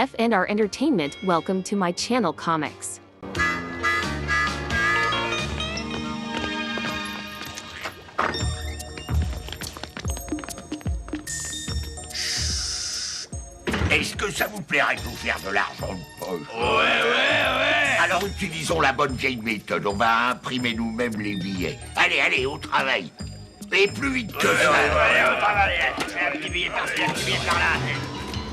chef and our entertainment, welcome to my channel Comics. Est-ce que ça vous plairait de vous faire de l'argent de poche? Ouais. Alors utilisons la bonne vieille méthode. On va imprimer nous-mêmes les billets. Allez, au travail. Et plus vite que ça. Au travail. Un petit billet par-ci, un petit billet par-là.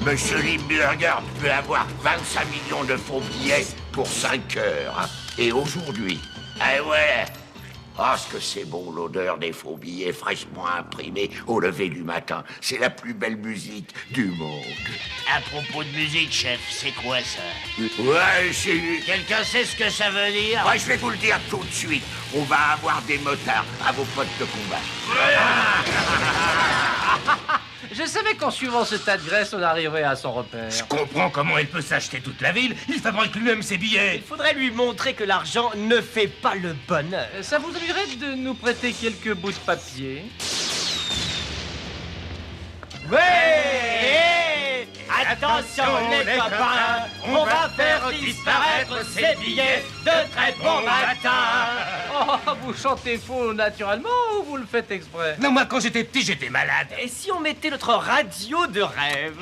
Monsieur Limburger peut avoir 25 millions de faux billets pour 5 heures. Hein. Et aujourd'hui, voilà. Ah, ce que c'est bon, l'odeur des faux billets fraîchement imprimés au lever du matin. C'est la plus belle musique du monde. À propos de musique, chef, c'est quoi ça? Ouais, c'est... Quelqu'un sait ce que ça veut dire? Ouais, je vais vous le dire tout de suite. On va avoir des motards à vos potes de combat. Je savais qu'en suivant ce tas de graisse, on arriverait à son repère. Je comprends comment il peut s'acheter toute la ville. Il fabrique lui-même ses billets. Il faudrait lui montrer que l'argent ne fait pas le bonheur. Ça vous ennuierait de nous prêter quelques bouts de papier? Ouais! Attention les copains, on va faire disparaître ces billets de très bon matin. Oh, vous chantez faux naturellement ou vous le faites exprès? Non, moi, quand j'étais petit, j'étais malade. Et si on mettait notre radio de rêve?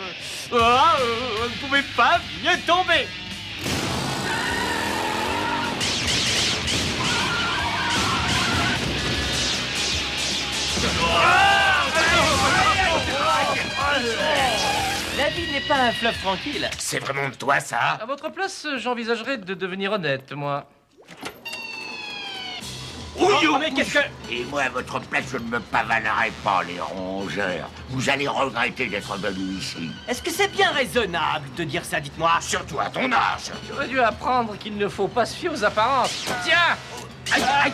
On ne pouvait pas mieux tomber. La vie n'est pas un fleuve tranquille. C'est vraiment de toi, ça? À votre place, j'envisagerais de devenir honnête, moi. Mais qu'est-ce que... Et moi, à votre place, je ne me pavalerai pas, les rongeurs. Vous allez regretter d'être venu ici. Est-ce que c'est bien raisonnable de dire ça, dites-moi? Surtout à ton âge. J'aurais dû apprendre qu'il ne faut pas se fier aux apparences. Tiens! Ah,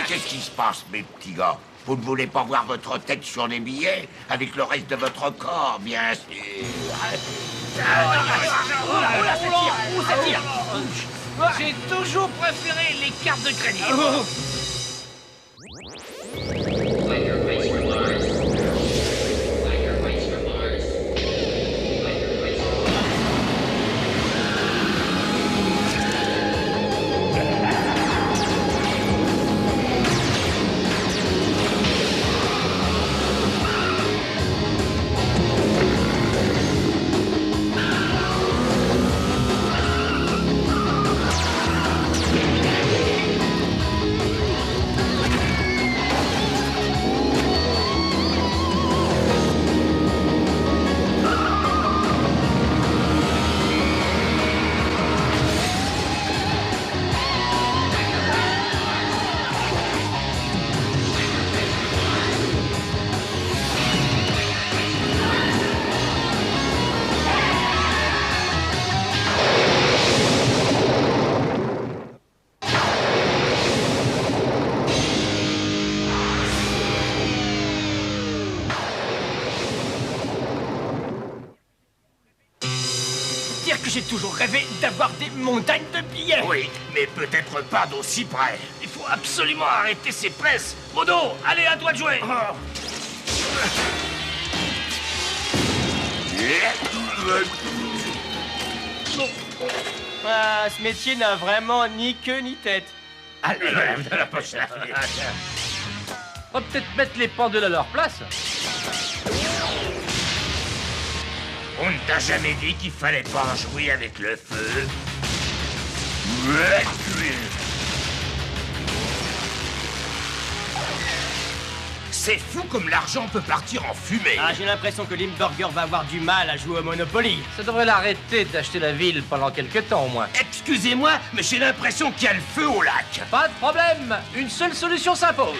qu'est-ce qui se passe, mes petits gars? Vous ne voulez pas voir votre tête sur les billets avec le reste de votre corps, bien sûr. Où ça tire? J'ai toujours préféré les cartes de crédit. Dire que j'ai toujours rêvé d'avoir des montagnes de billets. Oui, mais peut-être pas d'aussi près. Il faut absolument arrêter ces presses. Modo, allez, à toi de jouer. Ah, ce métier n'a vraiment ni queue ni tête. Allez, de la poche. On va peut-être mettre les pendules à leur place. On ne t'a jamais dit qu'il fallait pas en jouer avec le feu? C'est fou comme l'argent peut partir en fumée. Ah, j'ai l'impression que Limburger va avoir du mal à jouer au Monopoly. Ça devrait l'arrêter d'acheter la ville pendant quelques temps au moins. Excusez-moi, mais j'ai l'impression qu'il y a le feu au lac. Pas de problème, une seule solution s'impose.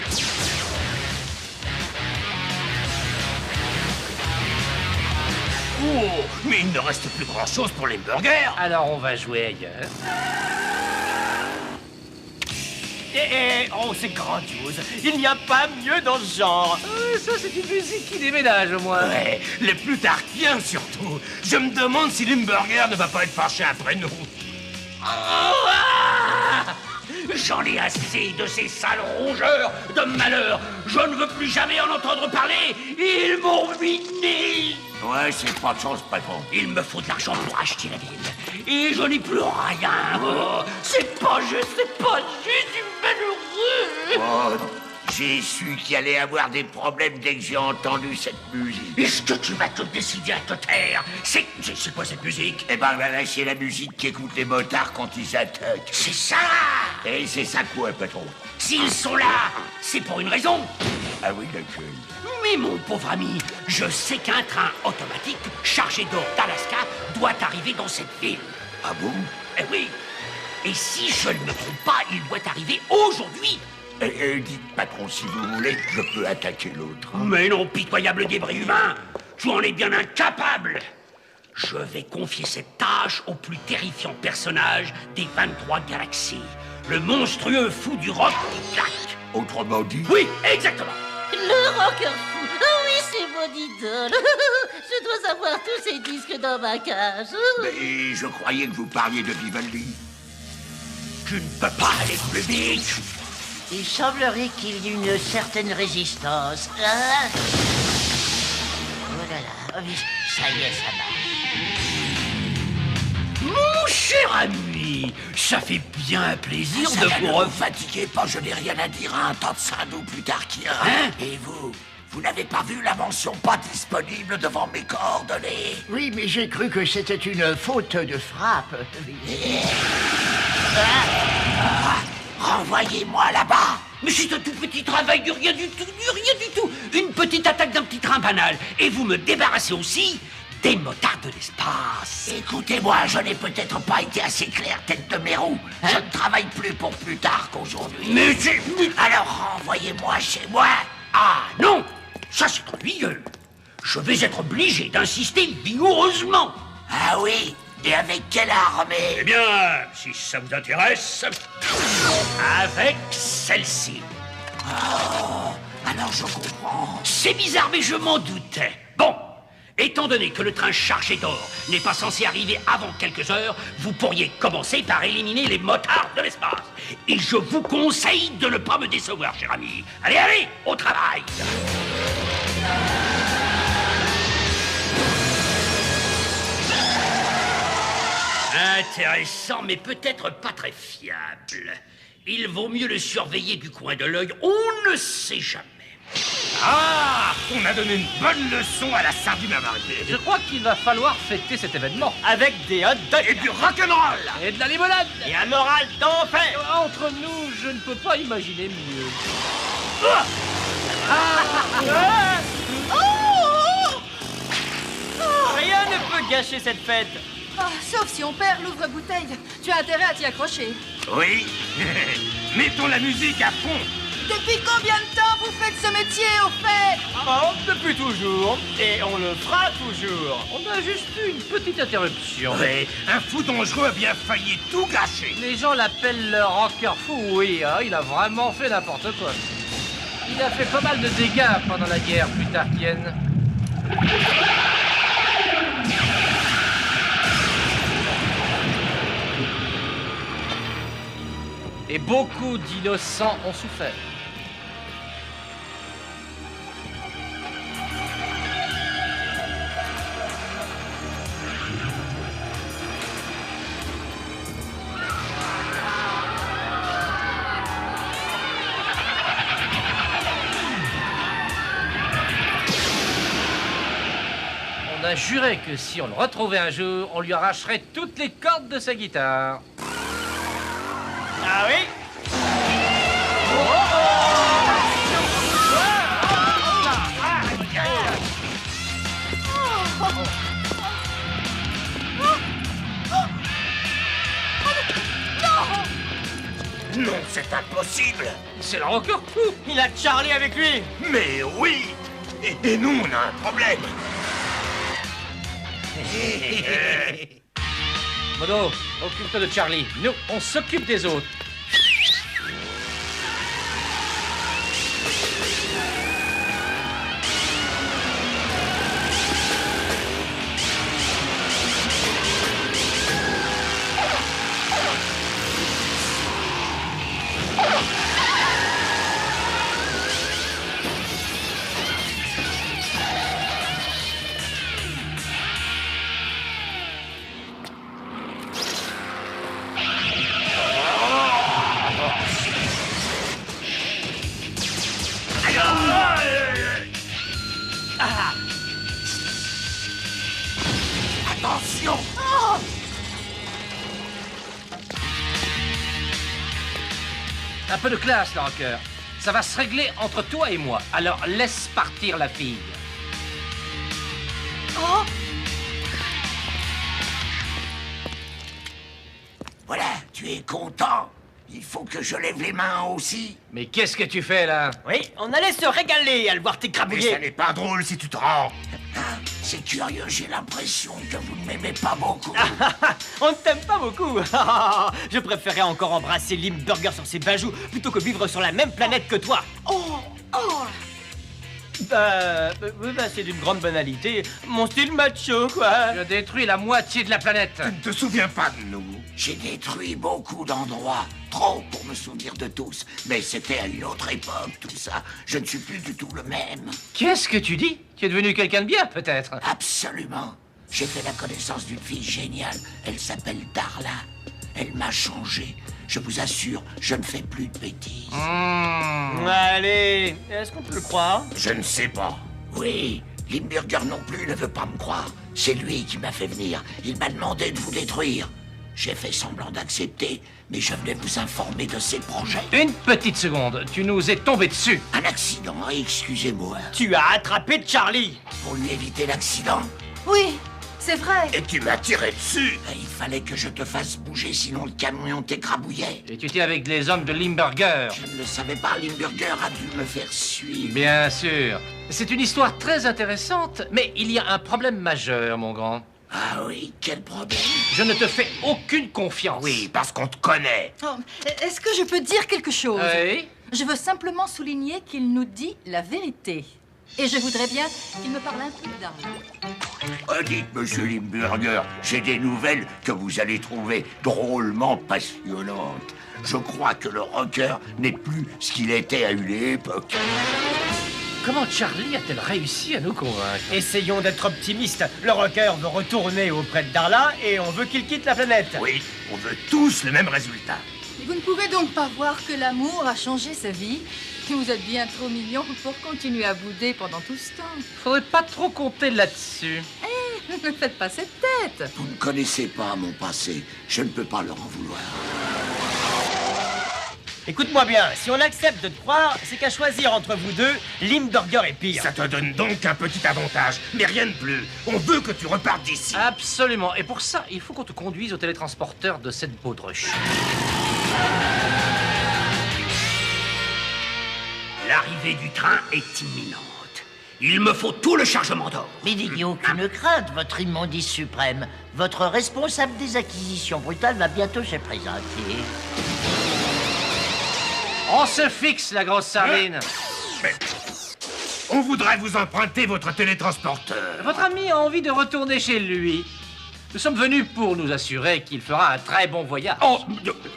Oh, mais il ne reste plus grand-chose pour les burgers. Alors on va jouer ailleurs. Oh, c'est grandiose. Il n'y a pas mieux dans ce genre. Ça c'est une musique qui déménage au moins. Ouais, les plutarchiens surtout. Je me demande si Limburger ne va pas être fâché après nous. J'en ai assez de ces sales rongeurs de malheur. Je ne veux plus jamais en entendre parler. Ils m'ont ruiné. Ouais, c'est pas de chance, patron. Il me faut de l'argent pour acheter la ville. Et je n'ai plus rien. Oh, c'est pas juste, je suis malheureux. Oh, j'ai su qu'il allait avoir des problèmes dès que j'ai entendu cette musique. Est-ce que tu vas te décider à te taire? C'est quoi cette musique? Eh ben, c'est la musique qu'écoutent les motards quand ils attaquent. C'est ça! Et c'est ça quoi, patron? S'ils sont là, c'est pour une raison. Ah oui, d'accord. Mais mon pauvre ami, je sais qu'un train automatique chargé d'or d'Alaska doit arriver dans cette ville. Ah bon? Eh oui. Et si je ne me trompe pas, il doit arriver aujourd'hui. Dites, patron, si vous voulez, je peux attaquer l'autre. Mais non, pitoyable débris humain, tu en es bien incapable. Je vais confier cette tâche au plus terrifiant personnage des 23 galaxies. Le monstrueux fou du rock qui claque. Autrement dit? Oui, exactement. Le rocker fou. Ah oui, c'est mon idole. Je dois avoir tous ces disques dans ma cage. Mais je croyais que vous parliez de Vivaldi. Tu ne peux pas aller plus vite. Il semblerait qu'il y ait une certaine résistance. Ah. Oh là là, oh oui, ça y est, ça marche. Mon cher ami, ça fait bien plaisir de vous Ne vous fatiguez pas, je n'ai rien à dire à un tas de sardou plus tard qu'il y a. Hein? Et vous n'avez pas vu la mention pas disponible devant mes coordonnées? Oui, mais j'ai cru que c'était une faute de frappe. Renvoyez-moi là-bas. Mais c'est un tout petit travail du rien du tout, Une petite attaque d'un petit train banal. Et vous me débarrassez aussi des motards de l'espace. Écoutez-moi, je n'ai peut-être pas été assez clair, tête de mérou. Je ne travaille plus pour plus tard qu'aujourd'hui. Mais c'est... Alors renvoyez-moi chez moi. Ah non, ça c'est ennuyeux. Je vais être obligé d'insister vigoureusement. Ah oui? Et avec quelle armée? Eh bien, si ça vous intéresse, avec celle-ci. Oh, alors je comprends. C'est bizarre, mais je m'en doutais. Bon, étant donné que le train chargé d'or n'est pas censé arriver avant quelques heures, vous pourriez commencer par éliminer les motards de l'espace. Et je vous conseille de ne pas me décevoir, cher ami. Allez, allez, au travail. Intéressant, mais peut-être pas très fiable. Il vaut mieux le surveiller du coin de l'œil, on ne sait jamais. Ah, on a donné une bonne leçon à la sardine avariée. Je crois qu'il va falloir fêter cet événement. Avec des hot dogs Et du rock'n'roll. Et de la limonade. et un moral d'enfer. Entre nous, je ne peux pas imaginer mieux. Rien ne peut gâcher cette fête. Oh, sauf si on perd l'ouvre-bouteille. Tu as intérêt à t'y accrocher. Oui. Mettons la musique à fond. Depuis combien de temps vous faites ce métier, au fait? Oh, depuis toujours. Et on le fera toujours. On a juste eu une petite interruption. Ouais, un fou dangereux a bien failli tout gâcher. Les gens l'appellent le rocker fou, oui, hein, il a vraiment fait n'importe quoi. Il a fait pas mal de dégâts pendant la guerre plutarchienne. Et beaucoup d'innocents ont souffert. On a juré que si on le retrouvait un jour, on lui arracherait toutes les cordes de sa guitare. Ah oui? Non, c'est impossible. C'est le rocker fou. Il a Charlie avec lui. Mais oui. Et nous, on a un problème. Modo, occupe-toi de Charlie. Nous, on s'occupe des autres. attention! Un peu de classe, là, Rocker. Ça va se régler entre toi et moi. Alors laisse partir la fille. Oh, Voilà, tu es content? Il faut que je lève les mains aussi. Mais qu'est-ce que tu fais, là? Oui, on allait se régaler à le voir Mais ça t'écrabouiller. n'est pas drôle si tu te rends. C'est curieux, j'ai l'impression que vous ne m'aimez pas beaucoup. On ne t'aime pas beaucoup. Je préférais encore embrasser Limburger sur ses bajoux plutôt que vivre sur la même planète que toi. oh, oh. C'est d'une grande banalité. Mon style macho, quoi. Tu as détruit la moitié de la planète. Tu ne te souviens pas de nous. J'ai détruit beaucoup d'endroits, trop pour me souvenir de tous. Mais c'était à une autre époque, tout ça. Je ne suis plus du tout le même. Qu'est-ce que tu dis? Tu es devenu quelqu'un de bien, peut-être? Absolument. J'ai fait la connaissance d'une fille géniale. Elle s'appelle Darla. Elle m'a changé. Je vous assure, je ne fais plus de bêtises. Allez, est-ce qu'on peut le croire? Je ne sais pas. Oui, Limburger non plus ne veut pas me croire. C'est lui qui m'a fait venir. Il m'a demandé de vous détruire. J'ai fait semblant d'accepter, mais je venais vous informer de ses projets. Une petite seconde, tu nous es tombé dessus. Un accident, excusez-moi. Tu as attrapé Charlie. Pour lui éviter l'accident, Oui, c'est vrai. Et tu m'as tiré dessus. il fallait que je te fasse bouger, sinon le camion t'écrabouillait. Et tu étais avec les hommes de Limburger. Je ne le savais pas, Limburger a dû me faire suivre. Bien sûr. C'est une histoire très intéressante, mais il y a un problème majeur, mon grand. Ah oui, quel problème? Je ne te fais aucune confiance. Oui, parce qu'on te connaît. Oh, est-ce que je peux dire quelque chose? Oui? Je veux simplement souligner qu'il nous dit la vérité. Et je voudrais bien qu'il me parle un peu d'argent. Dites, monsieur Limburger, j'ai des nouvelles que vous allez trouver drôlement passionnantes. Je crois que le rocker n'est plus ce qu'il était à une époque. Comment Charlie a-t-elle réussi à nous convaincre? Essayons d'être optimistes. Le rocker veut retourner auprès de Darla et on veut qu'il quitte la planète. Oui, on veut tous le même résultat. Vous ne pouvez donc pas voir que l'amour a changé sa vie? Vous êtes bien trop mignon pour continuer à bouder pendant tout ce temps. Faudrait pas trop compter là-dessus. Ne faites pas cette tête. Vous ne connaissez pas mon passé. Je ne peux pas leur en vouloir. Écoute-moi bien, si on accepte de te croire, c'est qu'à choisir entre vous deux, Limburger est pire. Ça te donne donc un petit avantage, mais rien de plus. On veut que tu repartes d'ici. Absolument. Et pour ça, il faut qu'on te conduise au télétransporteur de cette baudruche. L'arrivée du train est imminente. Il me faut tout le chargement d'or. Mais n'ayez aucune crainte, votre immondice suprême. Votre responsable des acquisitions brutales va bientôt se présenter. On se fixe, la grosse sardine. Mais on voudrait vous emprunter votre télétransporteur. Votre ami a envie de retourner chez lui. Nous sommes venus pour nous assurer qu'il fera un très bon voyage. Oh,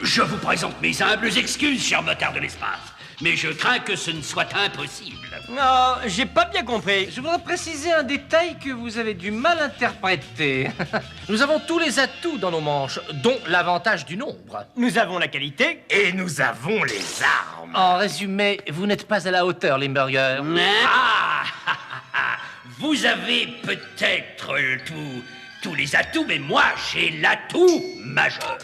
je vous présente mes humbles excuses, cher motard de l'espace. Mais je crains que ce ne soit impossible. Non, j'ai pas bien compris. Je voudrais préciser un détail que vous avez du mal interpréter. Nous avons tous les atouts dans nos manches, dont l'avantage du nombre. Nous avons la qualité. Et nous avons les armes. En résumé, vous n'êtes pas à la hauteur, Limburger. Ah, vous avez peut-être tous les atouts, mais moi, j'ai l'atout majeur.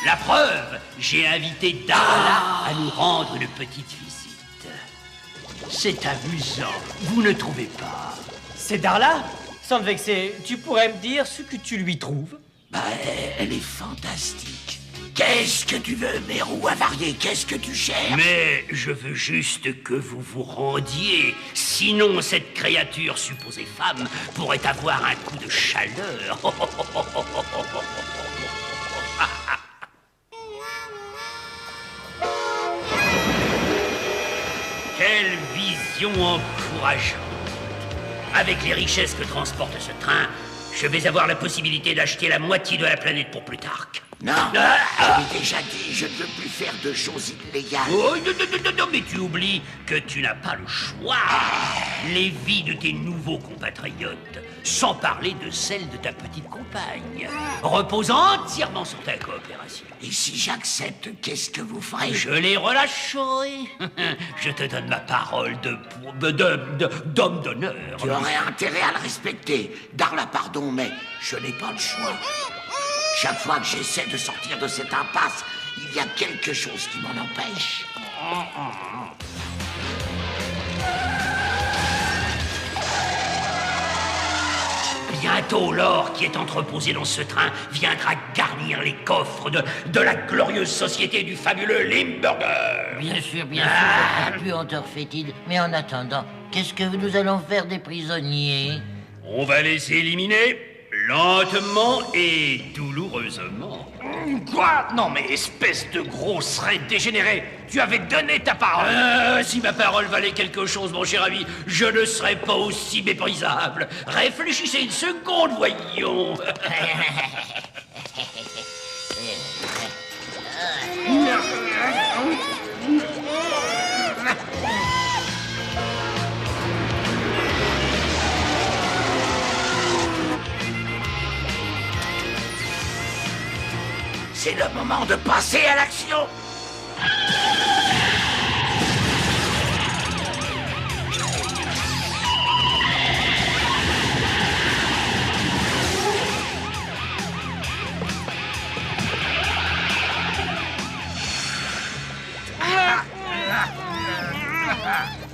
La preuve, j'ai invité Darla à nous rendre une petite visite. C'est amusant, vous ne trouvez pas? C'est Darla? Sans te vexer, tu pourrais me dire ce que tu lui trouves? Elle est fantastique. Qu'est-ce que tu veux, mes roues avariées? Qu'est-ce que tu cherches? Mais je veux juste que vous vous rendiez. Sinon, cette créature supposée femme pourrait avoir un coup de chaleur. Quelle vision encourageante! Avec les richesses que transporte ce train, je vais avoir la possibilité d'acheter la moitié de la planète pour Plutarque. Non, je l'ai déjà dit, je ne veux plus faire de choses illégales. Oh, non, mais tu oublies que tu n'as pas le choix. Les vies de tes nouveaux compatriotes, sans parler de celles de ta petite compagne, reposent entièrement sur ta coopération. Et si j'accepte, qu'est-ce que vous ferez? Je les relâcherai. Je te donne ma parole d'homme d'honneur. Tu aurais intérêt à le respecter. Darla, pardon, mais je n'ai pas le choix. Chaque fois que j'essaie de sortir de cette impasse, il y a quelque chose qui m'en empêche. Bientôt, l'or qui est entreposé dans ce train viendra garnir les coffres de la glorieuse société du fabuleux Limburger. Bien sûr, votre puanteur fétide. Mais en attendant, qu'est-ce que nous allons faire des prisonniers? On va les éliminer lentement et douloureusement. Quoi? Non mais espèce de grosse raide dégénérée. Tu avais donné ta parole. Si ma parole valait quelque chose, mon cher ami, je ne serais pas aussi méprisable. Réfléchissez une seconde, voyons. C'est le moment de passer à l'action.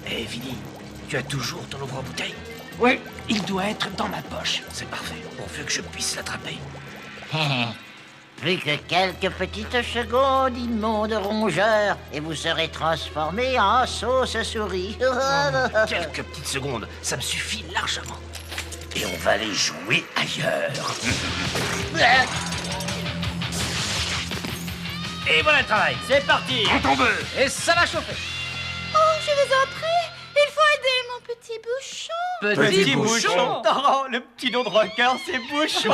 Eh, Vinny, tu as toujours ton ouvre-bouteille? Oui, il doit être dans ma poche. C'est parfait, pourvu que je puisse l'attraper. Plus que quelques petites secondes, immonde rongeur, et vous serez transformé en sauce souris. Quelques petites secondes, ça me suffit largement. Et on va les jouer ailleurs. Et voilà le travail. C'est parti. Quand on veut. Et ça va chauffer. Oh, je vous en prie, il faut aider mon petit bouchon. Petit bouchon. Oh, le petit nom de rocker, c'est Bouchon.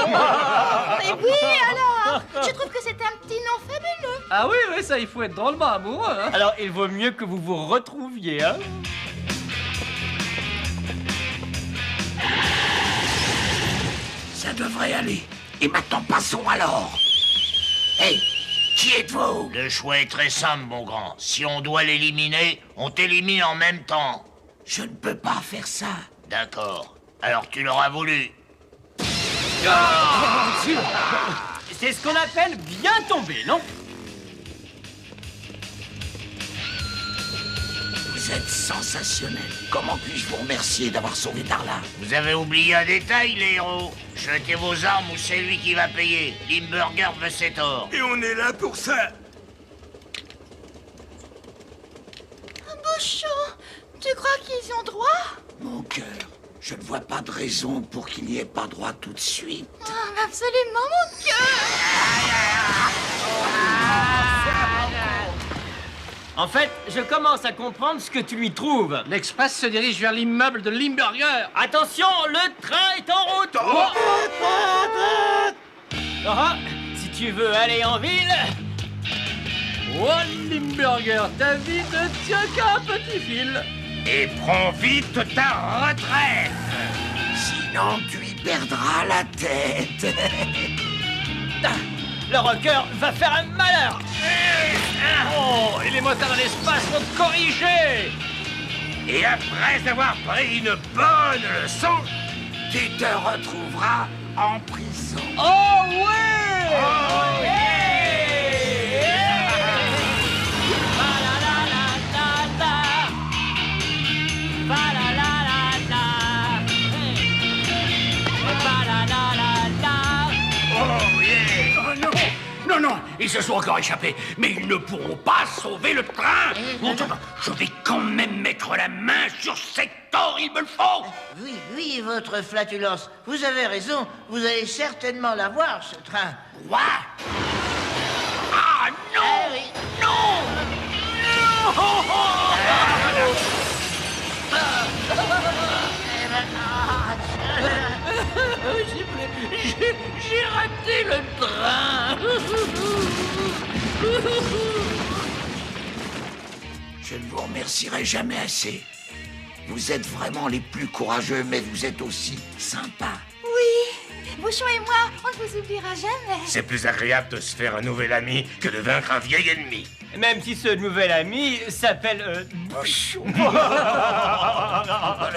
Mais oui, alors, je trouve que c'est un petit nom fabuleux. Ah oui, ça, il faut être drôlement amoureux. Hein. Alors, il vaut mieux que vous vous retrouviez, hein. Ça devrait aller. Et maintenant, passons alors. Hey, qui êtes-vous? Le choix est très simple, mon grand. Si on doit l'éliminer, on t'élimine en même temps. Je ne peux pas faire ça. D'accord. Alors tu l'auras voulu. C'est ce qu'on appelle bien tomber, non? Vous êtes sensationnel. Comment puis-je vous remercier d'avoir sauvé Darla? Vous avez oublié un détail, les héros. Jetez vos armes ou c'est lui qui va payer. Limburger veut ses torts. Et on est là pour ça. Bouchon, tu crois qu'ils ont droit? Mon cœur, je ne vois pas de raison pour qu'il n'y ait pas droit tout de suite. Absolument, mon cœur. En fait, je commence à comprendre ce que tu lui trouves. L'Express se dirige vers l'immeuble de Limburger. Attention, le train est en route. Si tu veux aller en ville... Oh, Limburger, ta vie ne tient qu'à un petit fil. Et prends vite ta retraite. Sinon, tu y perdras la tête. Le rocker va faire un malheur. Oh, et les motards de l'espace vont te corriger. Et après avoir pris une bonne leçon, Tu te retrouveras en prison. Oh ouais. Non, ils se sont encore échappés, mais ils ne pourront pas sauver le train. Je vais quand même mettre la main sur cet or, il me le faut. Oui, votre flatulence. Vous avez raison. Vous allez certainement l'avoir, ce train. Quoi? Ah non! Ah oui. Non! J'ai raté le train. Je ne vous remercierai jamais assez. Vous êtes vraiment les plus courageux, mais vous êtes aussi sympas. Oui, Bouchon et moi, on ne vous oubliera jamais. C'est plus agréable de se faire un nouvel ami que de vaincre un vieil ennemi. Même si ce nouvel ami s'appelle Bouchon. Ne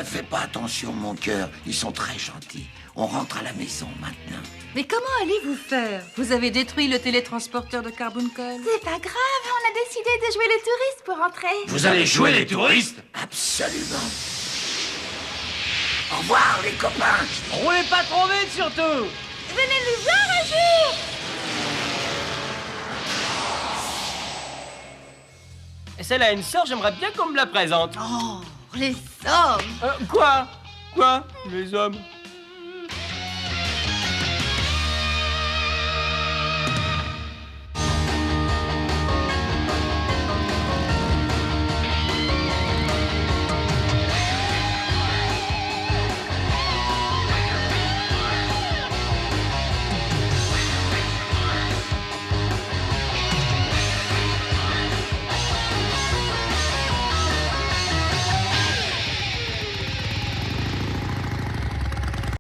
fais pas attention, mon cœur. Ils sont très gentils. On rentre à la maison maintenant. Mais comment allez-vous faire? Vous avez détruit le télétransporteur de Carbuncle. C'est pas grave, on a décidé de jouer les touristes pour rentrer. Vous allez jouer les touristes? Absolument. Au revoir, les copains. Roulez pas trop vite, surtout. Venez nous voir un jour. Celle a une sœur, j'aimerais bien qu'on me la présente. Oh, les hommes! Quoi? Les hommes?